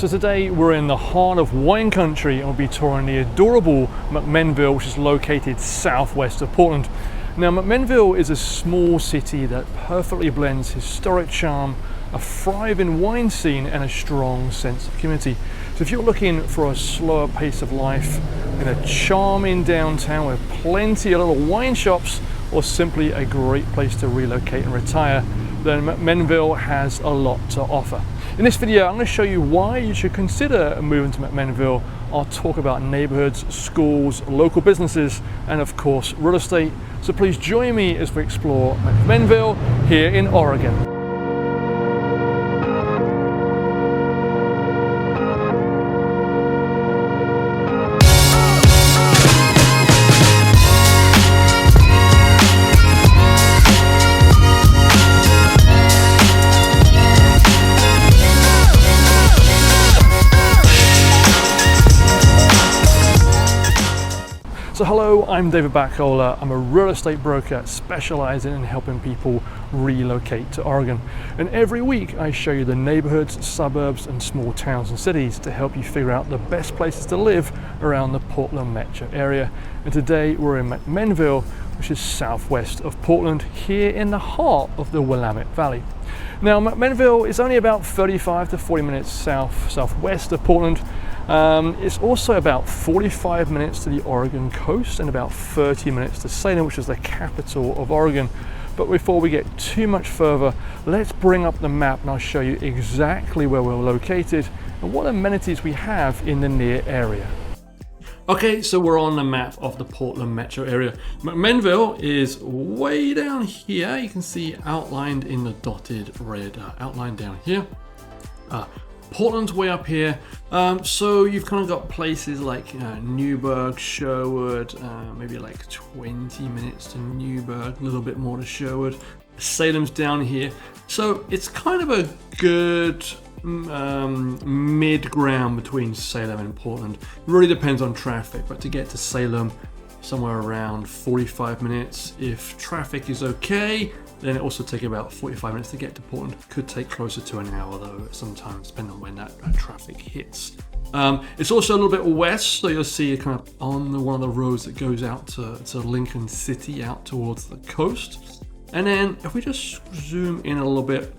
So today we're in the heart of wine country and we'll be touring the adorable McMinnville, which is located southwest of Portland. Now McMinnville is a small city that perfectly blends historic charm, a thriving wine scene and a strong sense of community. So if you're looking for a slower pace of life in a charming downtown with plenty of little wine shops, or simply a great place to relocate and retire, then McMinnville has a lot to offer. In this video, I'm going to show you why you should consider moving to McMinnville. I'll talk about neighborhoods, schools, local businesses, and of course, real estate. So please join me as we explore McMinnville here in Oregon. So hello, I'm David Backholer. I'm a real estate broker specializing in helping people relocate to Oregon. And every week I show you the neighborhoods, suburbs, and small towns and cities to help you figure out the best places to live around the Portland metro area. And today we're in McMinnville, which is southwest of Portland, here in the heart of the Willamette Valley. Now McMinnville is only about 35 to 40 minutes southwest of Portland. It's also about 45 minutes to the Oregon coast and about 30 minutes to Salem, which is the capital of Oregon. But before we get too much further, let's bring up the map and I'll show you exactly where we're located and what amenities we have in the near area. Okay, so we're on the map of the Portland metro area. McMinnville is way down here. You can see outlined in the dotted red outline down here. Portland's way up here, so you've kind of got places like Newburgh, Sherwood, maybe like 20 minutes to Newburgh, a little bit more to Sherwood. Salem's down here, so it's kind of a good mid-ground between Salem and Portland. It really depends on traffic, but to get to Salem, somewhere around 45 minutes. If traffic is okay, then it also takes about 45 minutes to get to Portland. Could take closer to an hour though, sometimes depending on when that traffic hits. It's also a little bit west, so you'll see it kind of on one of the roads that goes out to Lincoln City, out towards the coast. And then if we just zoom in a little bit,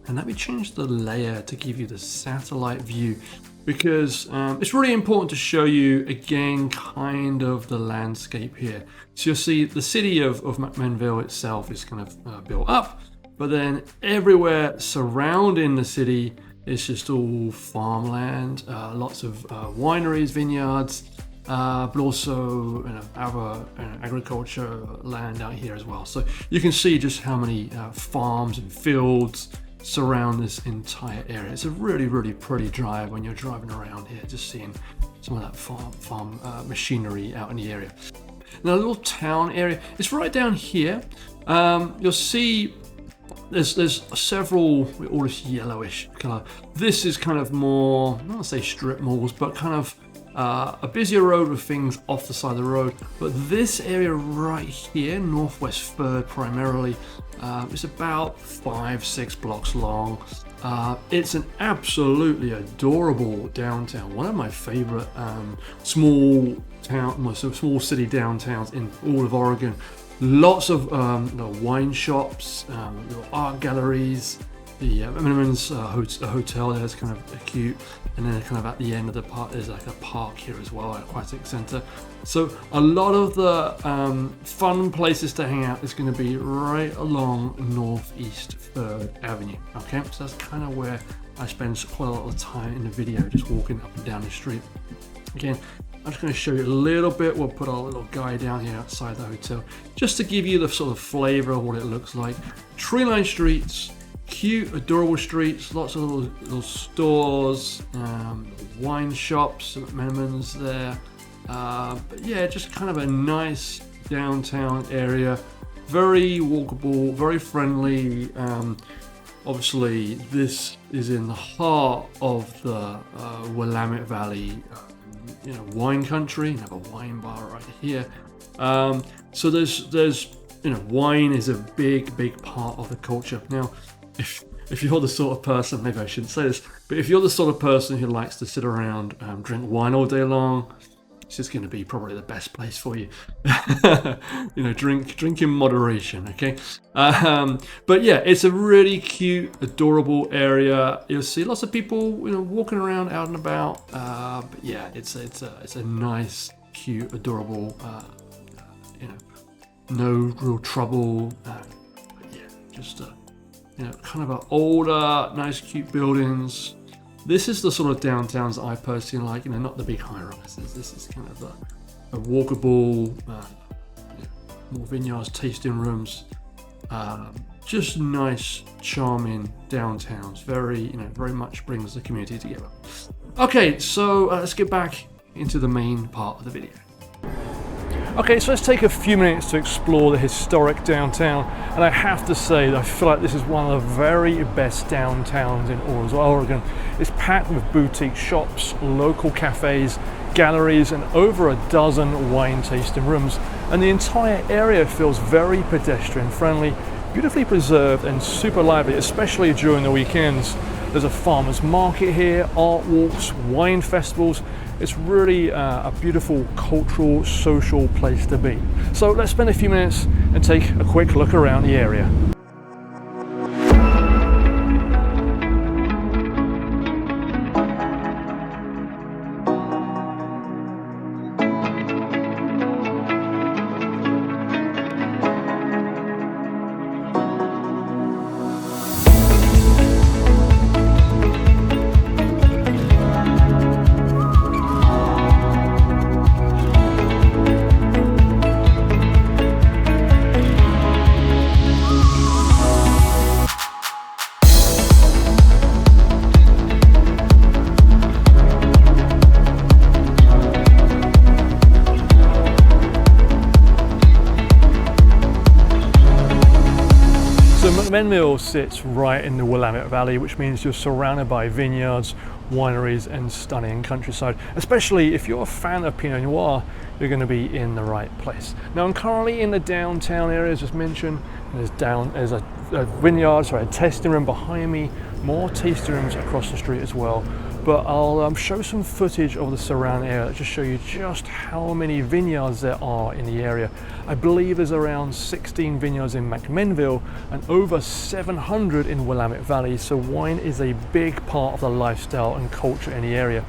and let me change the layer to give you the satellite view, because it's really important to show you again kind of the landscape here. So you'll see the city of McMinnville itself is kind of built up, but then everywhere surrounding the city is just all farmland, lots of wineries, vineyards, but also other agriculture land out here as well. So you can see just how many farms and fields surround this entire area. It's a really, really pretty drive when you're driving around here, just seeing some of that farm machinery out in the area. Now, a little town area, it's right down here. You'll see there's several, all this yellowish color. This is kind of more, I don't want to say strip malls, but kind of a busier road with things off the side of the road. But this area right here, Northwest 3rd primarily, it's about 5-6 blocks long. It's an absolutely adorable downtown. One of my favorite small city downtowns in all of Oregon. Lots of wine shops, little art galleries. The McMinnville's hotel there is kind of cute, and then kind of at the end of the park there's like a park here as well, aquatic center. So a lot of the fun places to hang out is going to be right along Northeast 3rd Avenue. Okay, so that's kind of where I spend quite a lot of time in the video, just walking up and down the street. Again, I'm just going to show you a little bit. We'll put our little guy down here outside the hotel just to give you the sort of flavor of what it looks like. Tree-lined streets, cute, adorable streets, lots of little stores, wine shops, McMinnville's there. But yeah, just kind of a nice downtown area. Very walkable, very friendly. Obviously, this is in the heart of the Willamette Valley, wine country. You have a wine bar right here. So there's wine is a big part of the culture. Now, if if you're the sort of person, maybe I shouldn't say this, but if you're the sort of person who likes to sit around, drink wine all day long, this is going to be probably the best place for you. You know, drink in moderation, okay? But yeah, it's a really cute, adorable area. You'll see lots of people, you know, walking around out and about. But yeah, it's a nice, cute, adorable, you know, no real trouble. But yeah, just you know, kind of an older, nice, cute buildings. This is the sort of downtowns that I personally like, you know, not the big high-rises. This is kind of a walkable, more vineyards, tasting rooms, just nice, charming downtowns. Very, you know, very much brings the community together. Okay, so let's get back into the main part of the video. Okay, so let's take a few minutes to explore the historic downtown, and I have to say that I feel like this is one of the very best downtowns in all of Oregon. It's packed with boutique shops, local cafes, galleries, and over a dozen wine tasting rooms, and the entire area feels very pedestrian friendly, beautifully preserved and super lively, especially during the weekends. There's a farmer's market here, art walks, wine festivals. It's really a beautiful cultural, social place to be. So let's spend a few minutes and take a quick look around the area. McMinnville sits right in the Willamette Valley, which means you're surrounded by vineyards, wineries, and stunning countryside. Especially if you're a fan of Pinot Noir, you're going to be in the right place. Now, I'm currently in the downtown area, as just mentioned. There's a vineyard, sorry, a tasting room behind me, more tasting rooms across the street as well. But I'll show some footage of the surrounding area to show you just how many vineyards there are in the area. I believe there's around 16 vineyards in McMinnville and over 700 in Willamette Valley, so wine is a big part of the lifestyle and culture in the area.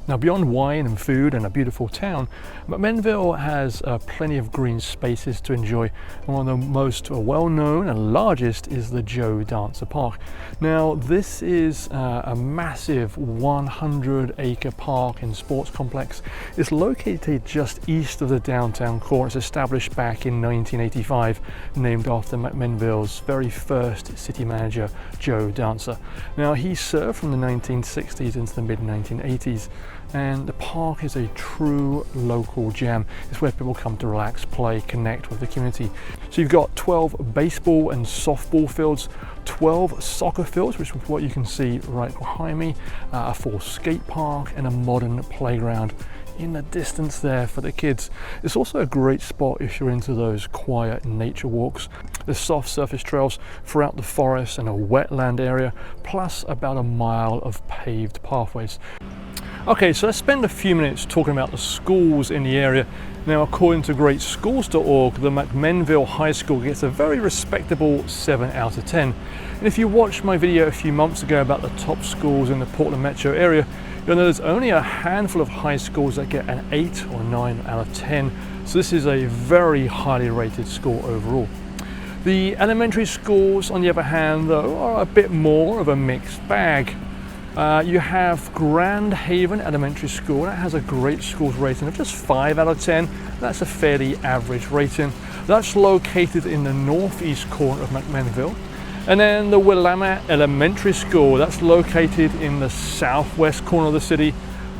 Now, beyond wine and food and a beautiful town, McMinnville has plenty of green spaces to enjoy, and one of the most well-known and largest is the Joe Dancer Park. Now, this is a massive 100-acre park and sports complex. It's located just east of the downtown core. It's established back in 1985, named after McMinnville's very first city manager, Joe Dancer. Now, he served from the 1960s into the mid-1980s. And the park is a true local gem. It's where people come to relax, play, connect with the community. So you've got 12 baseball and softball fields, 12 soccer fields, which is what you can see right behind me, a full skate park, and a modern playground in the distance there for the kids. It's also a great spot if you're into those quiet nature walks. There's soft surface trails throughout the forest and a wetland area, plus about a mile of paved pathways. Okay, so let's spend a few minutes talking about the schools in the area. Now, according to greatschools.org, the McMinnville High School gets a very respectable 7 out of 10. And if you watched my video a few months ago about the top schools in the Portland metro area, you'll know there's only a handful of high schools that get an 8 or 9 out of 10. So this is a very highly rated school overall. The elementary schools, on the other hand, though, are a bit more of a mixed bag. You have Grand Haven Elementary School. That has a great schools rating of just 5 out of 10. That's a fairly average rating. That's located in the northeast corner of McMinnville. And then the Willamette Elementary School, that's located in the southwest corner of the city.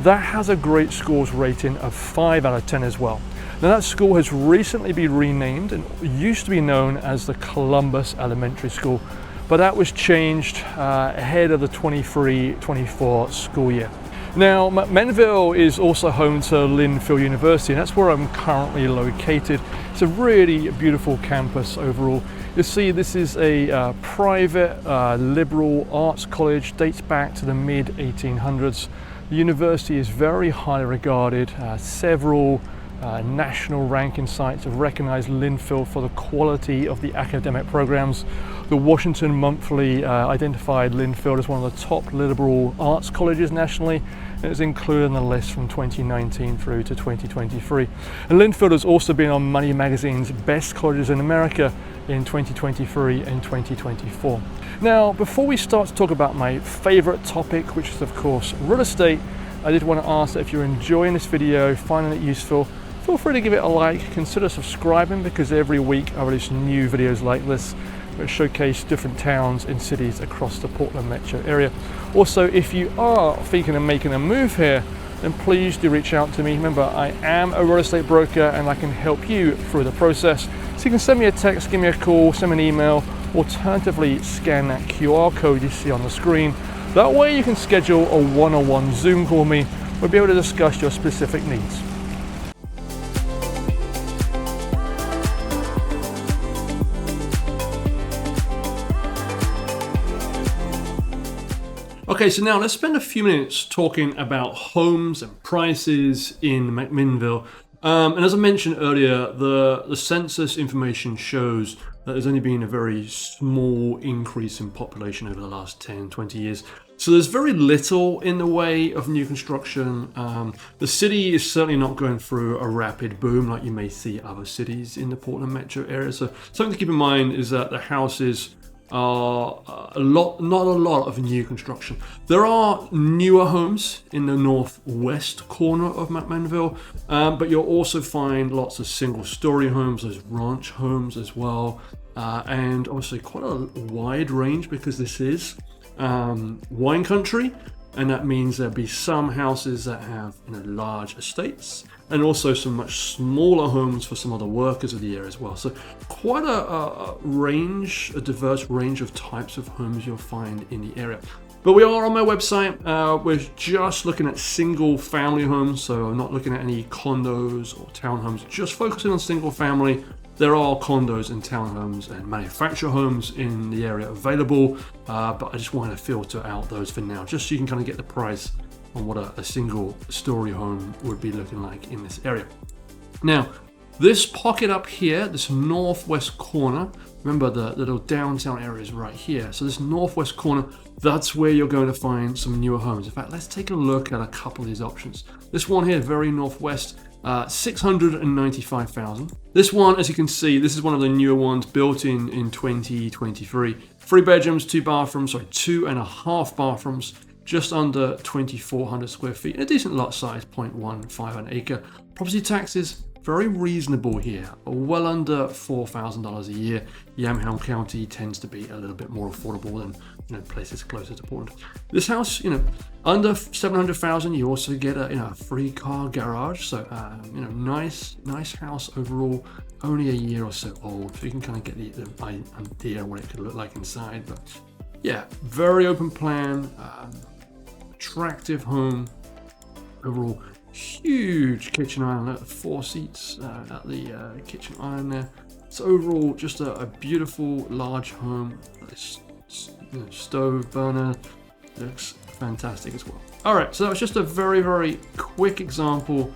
That has a great schools rating of 5 out of 10 as well. Now, that school has recently been renamed and used to be known as the Columbus Elementary School, but that was changed ahead of the 23-24 school year. Now, McMinnville is also home to Linfield University, and that's where I'm currently located. It's a really beautiful campus overall. You'll see this is a private liberal arts college, dates back to the mid 1800s. The university is very highly regarded. Several national ranking sites have recognized Linfield for the quality of the academic programs. The Washington Monthly identified Linfield as one of the top liberal arts colleges nationally, and it's included in the list from 2019 through to 2023. And Linfield has also been on Money Magazine's Best Colleges in America in 2023 and 2024. Now, before we start to talk about my favorite topic, which is of course real estate, I did want to ask that if you're enjoying this video, finding it useful, feel free to give it a like, consider subscribing, because every week I release new videos like this which showcase different towns and cities across the Portland metro area. Also, if you are thinking of making a move here, then please do reach out to me. Remember, I am a real estate broker and I can help you through the process. So you can send me a text, give me a call, send me an email, alternatively scan that QR code you see on the screen. That way you can schedule a one-on-one Zoom call with me. We'll be able to discuss your specific needs. Okay, so now let's spend a few minutes talking about homes and prices in McMinnville. And as I mentioned earlier, the census information shows that there's only been a very small increase in population over the last 10, 20 years. So there's very little in the way of new construction. The city is certainly not going through a rapid boom like you may see other cities in the Portland metro area. So something to keep in mind is that the houses are not a lot of new construction. There are newer homes in the northwest corner of McMinnville, but you'll also find lots of single-story homes, there's ranch homes as well, and obviously quite a wide range because this is wine country, and that means there'll be some houses that have large estates, and also some much smaller homes for some of the workers of the area as well. So quite a diverse range of types of homes you'll find in the area. But we are on my website. We're just looking at single family homes, so I'm not looking at any condos or townhomes, just focusing on single family. There are condos and townhomes and manufactured homes in the area available, but I just want to filter out those for now, just so you can kind of get the price on what a single story home would be looking like in this area. Now, this pocket up here, this northwest corner, remember the little downtown area is right here. So this northwest corner, that's where you're going to find some newer homes. In fact, let's take a look at a couple of these options. This one here, very northwest, $695,000. This one, as you can see, this is one of the newer ones built in 2023. 3 bedrooms, 2 bathrooms, sorry, 2.5 bathrooms, just under 2,400 square feet, and a decent lot size, 0.15 an acre. Property taxes, very reasonable here, well under $4,000 a year. Yamhill County tends to be a little bit more affordable than places closer to Portland. This house, under $700,000, you also get a free car garage. So nice house overall. Only a year or so old, so you can kind of get the idea what it could look like inside. But yeah, very open plan, attractive home overall. Huge kitchen island, 4 seats at the kitchen island there. So overall, just a beautiful large home. This stove burner looks fantastic as well. All right, so that was just a very, very quick example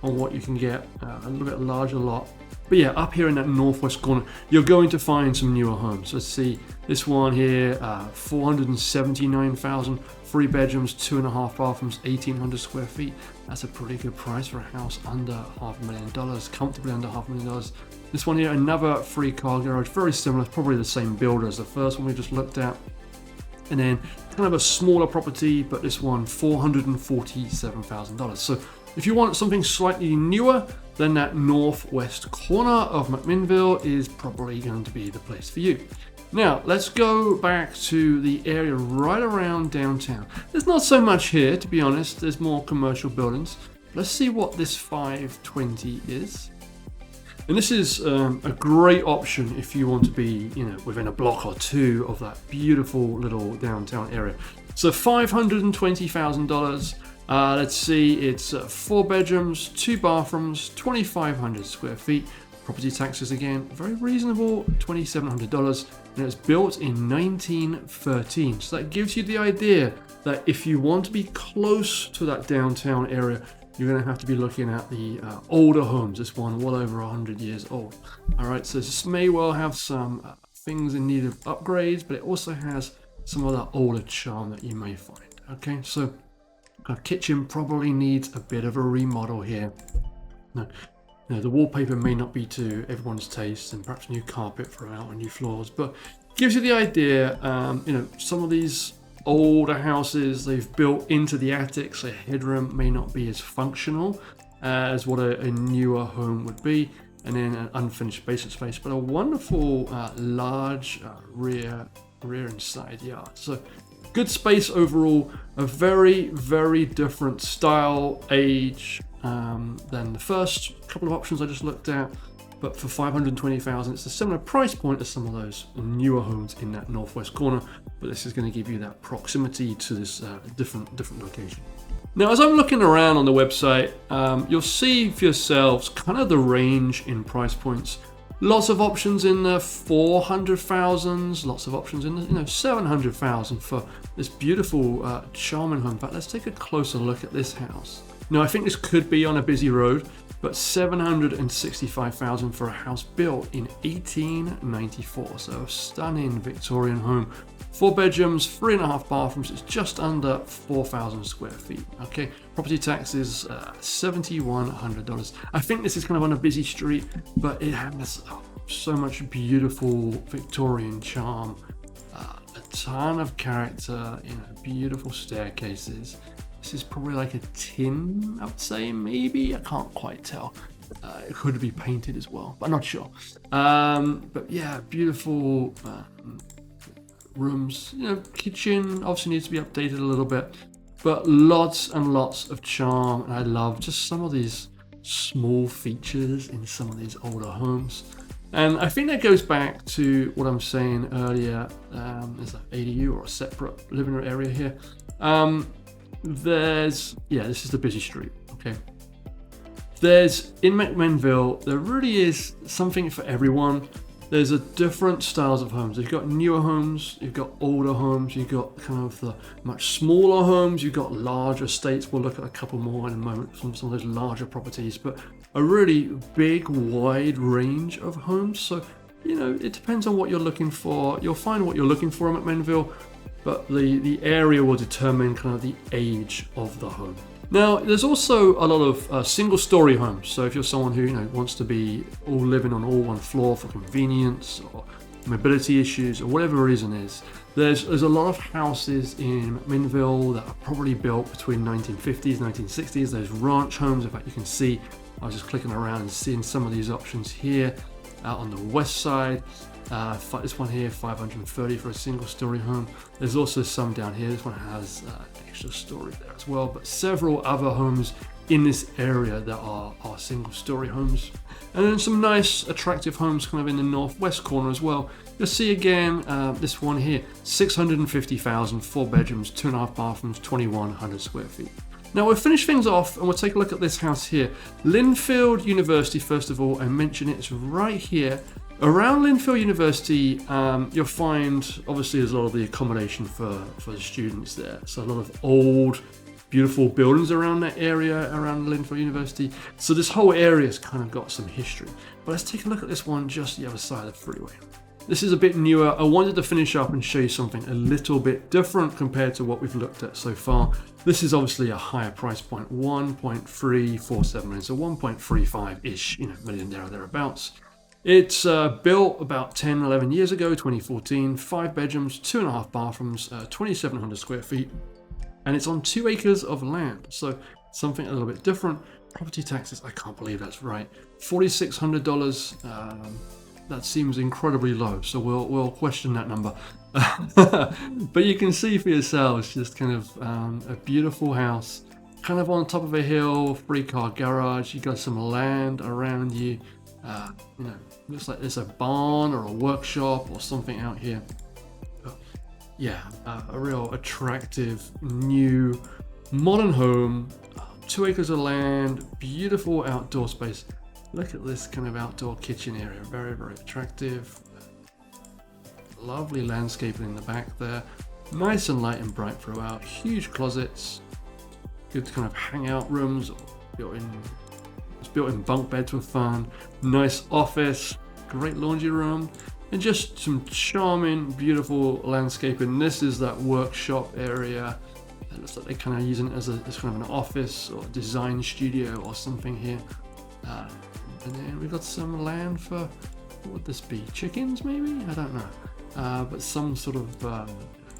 on what you can get. A little bit larger lot. But yeah, up here in that northwest corner, you're going to find some newer homes. Let's see, this one here, $479,000, 3 bedrooms, 2.5 bathrooms, 1,800 square feet. That's a pretty good price for a house under $500,000, comfortably under $500,000. This one here, another free car garage, very similar, probably the same builder as the first one we just looked at. And then kind of a smaller property, but this one, $447,000. So if you want something slightly newer, then that northwest corner of McMinnville is probably going to be the place for you. Now, let's go back to the area right around downtown. There's not so much here, to be honest. There's more commercial buildings. Let's see what this 520 is. And this is a great option if you want to be, within a block or two of that beautiful little downtown area. So $520,000. Let's see, it's 4 bedrooms, 2 bathrooms, 2,500 square feet. Property taxes again, very reasonable, $2,700, and it's built in 1913. So that gives you the idea that if you want to be close to that downtown area, you're going to have to be looking at the older homes. This one, well over 100 years old. All right, so this may well have some things in need of upgrades, but it also has some of that older charm that you may find. Okay, so our kitchen probably needs a bit of a remodel here. No. The wallpaper may not be to everyone's taste, and perhaps new carpet throughout and new floors, but gives you the idea. Some of these older houses, they've built into the attic, so headroom may not be as functional as what a newer home would be, and then an unfinished basement space, but a wonderful large rear and side yard. So good space overall, a very, very different style, age, than the first couple of options I just looked at, but for $520,000, it's a similar price point as some of those newer homes in that northwest corner. But this is going to give you that proximity to this different location. Now, as I'm looking around on the website, you'll see for yourselves kind of the range in price points. Lots of options in the 400,000s, lots of options in the 700,000 for this beautiful charming home. In fact, let's take a closer look at this house. Now, I think this could be on a busy road, but $765,000 for a house built in 1894. So a stunning Victorian home. 4 bedrooms, 3.5 bathrooms. It's just under 4,000 square feet. Okay, property taxes $7,100. I think this is kind of on a busy street, but it has so much beautiful Victorian charm, a ton of character, beautiful staircases. This is probably like a tin, I would say, maybe. I can't quite tell. It could be painted as well, but I'm not sure. But yeah, beautiful rooms. Kitchen obviously needs to be updated a little bit, but lots and lots of charm. And I love just some of these small features in some of these older homes. And I think that goes back to what I'm saying earlier. There's an ADU or a separate living room area here. This is the busy street. Okay, there's in McMinnville, there really is something for everyone. There's a different styles of homes. You've got newer homes, you've got older homes, you've got kind of the much smaller homes, you've got larger estates. We'll look at a couple more in a moment from some of those larger properties, but a really big, wide range of homes. So it depends on what you're looking for. You'll find what you're looking for in McMinnville, but the area will determine kind of the age of the home. Now, there's also a lot of single-story homes. So if you're someone who wants to be all living on all one floor for convenience or mobility issues or whatever the reason is, there's a lot of houses in McMinnville that are probably built between 1950s, 1960s. There's ranch homes. In fact, you can see, I was just clicking around and seeing some of these options here out on the west side. This one here, 530 for a single-story home. There's also some down here. This one has an extra story there as well, but several other homes in this area that are single-story homes. And then some nice, attractive homes kind of in the northwest corner as well. You'll see again, this one here, 650,000, 4 bedrooms, 2.5 bathrooms, 2,100 square feet. Now we'll finish things off and we'll take a look at this house here. Linfield University, first of all, I mentioned it's right here. Around Linfield University, you'll find, obviously, there's a lot of the accommodation for the students there. So a lot of old, beautiful buildings around that area, around Linfield University. So this whole area's kind of got some history. But let's take a look at this one just the other side of the freeway. This is a bit newer. I wanted to finish up and show you something a little bit different compared to what we've looked at so far. This is obviously a higher price point, 1.347 million, so 1.35-ish, million there or thereabouts. It's built about 10, 11 years ago, 2014, 5 bedrooms, 2.5 bathrooms, 2,700 square feet, and it's on 2 acres of land, so something a little bit different. Property taxes, I can't believe that's right, $4,600. That seems incredibly low, so we'll question that number. But you can see for yourselves, just kind of a beautiful house, kind of on top of a hill, 3-car garage. You got some land around you. Looks like there's a barn or a workshop or something out here. But yeah, a real attractive new modern home, 2 acres of land, beautiful outdoor space. Look at this kind of outdoor kitchen area, very, very attractive. Lovely landscaping in the back there, nice and light and bright throughout. Huge closets, good kind of hangout rooms, built-in bunk beds with fun. Nice office, great laundry room, and just some charming, beautiful landscaping. This is that workshop area. It looks like they're kind of using it as kind of an office or design studio or something here. And then we've got some land for, what would this be? Chickens maybe? I don't know. But some sort of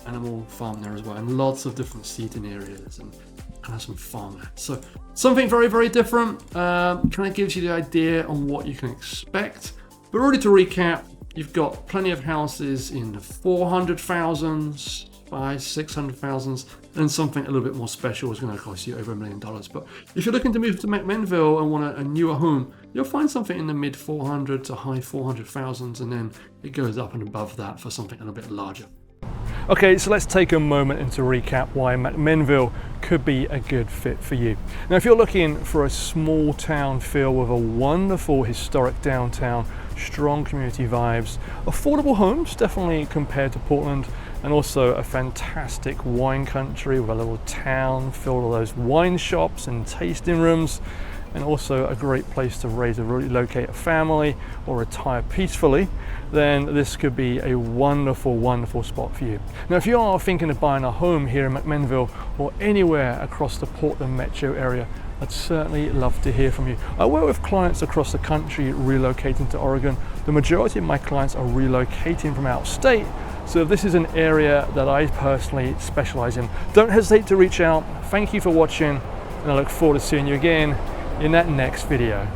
animal farm there as well, and lots of different seating areas and kind of some farmland. So something very, very different. Kind of gives you the idea on what you can expect. But really, to recap, you've got plenty of houses in the 400,000s, 600,000s, and something a little bit more special is going to cost you over $1 million. But if you're looking to move to McMinnville and want a newer home, you'll find something in the mid 400 to high 400,000s, and then it goes up and above that for something a little bit larger. Okay, so let's take a moment and to recap why McMinnville could be a good fit for you. Now, if you're looking for a small town feel with a wonderful historic downtown, strong community vibes, affordable homes, definitely compared to Portland, and also a fantastic wine country with a little town filled with those wine shops and tasting rooms, and also a great place to relocate a family or retire peacefully, then this could be a wonderful, wonderful spot for you. Now, if you are thinking of buying a home here in McMinnville or anywhere across the Portland metro area, I'd certainly love to hear from you. I work with clients across the country relocating to Oregon. The majority of my clients are relocating from out of state, so this is an area that I personally specialize in. Don't hesitate to reach out. Thank you for watching, and I look forward to seeing you again in that next video.